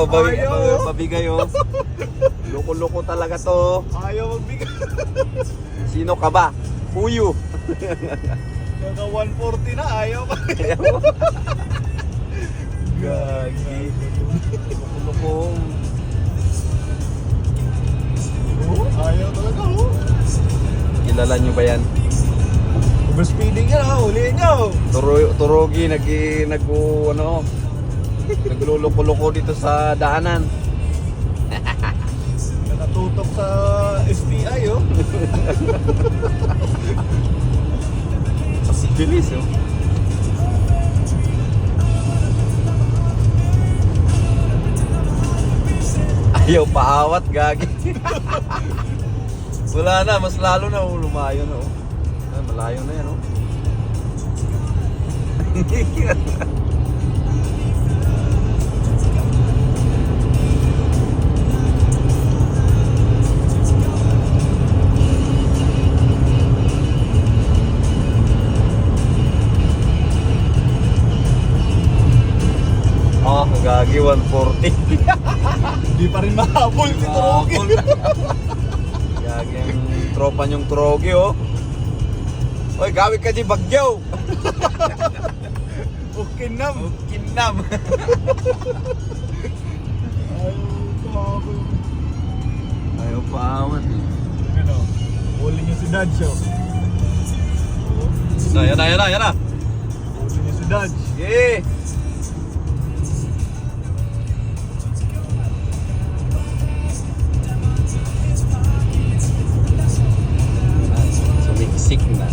pabigay oh. Loko-loko talaga to. Ayaw magbigay. Sino ka ba? Puyo. Naka 140 na, ayaw pa. Gagi. Loko-loko. Ayaw talaga, oh. Kilala nyo ba yan? Over-speeding yan, ha? Huliin nyo. Turogi, nagluloko-loko dito sa daanan. Nakatutok sa STI, oh. Bilis, oh. Ayaw paawat, gagi. Wala na, mas lalo na, oh. Lumayo na, oh. Ay, malayo na yan, oh. Oh, gagi, 140. Hindi pa rin mahabol si Turogi. Gagi ang tropa niyong Turogi, oh. Oy, gawin ka di Bagyaw. Ukinam. Kinam. Ayaw paawat, eh. Ano? Huli niyo si Dodge, oh. Yan na. Huli niyo si Dodge. Yeah. Sumiksik na.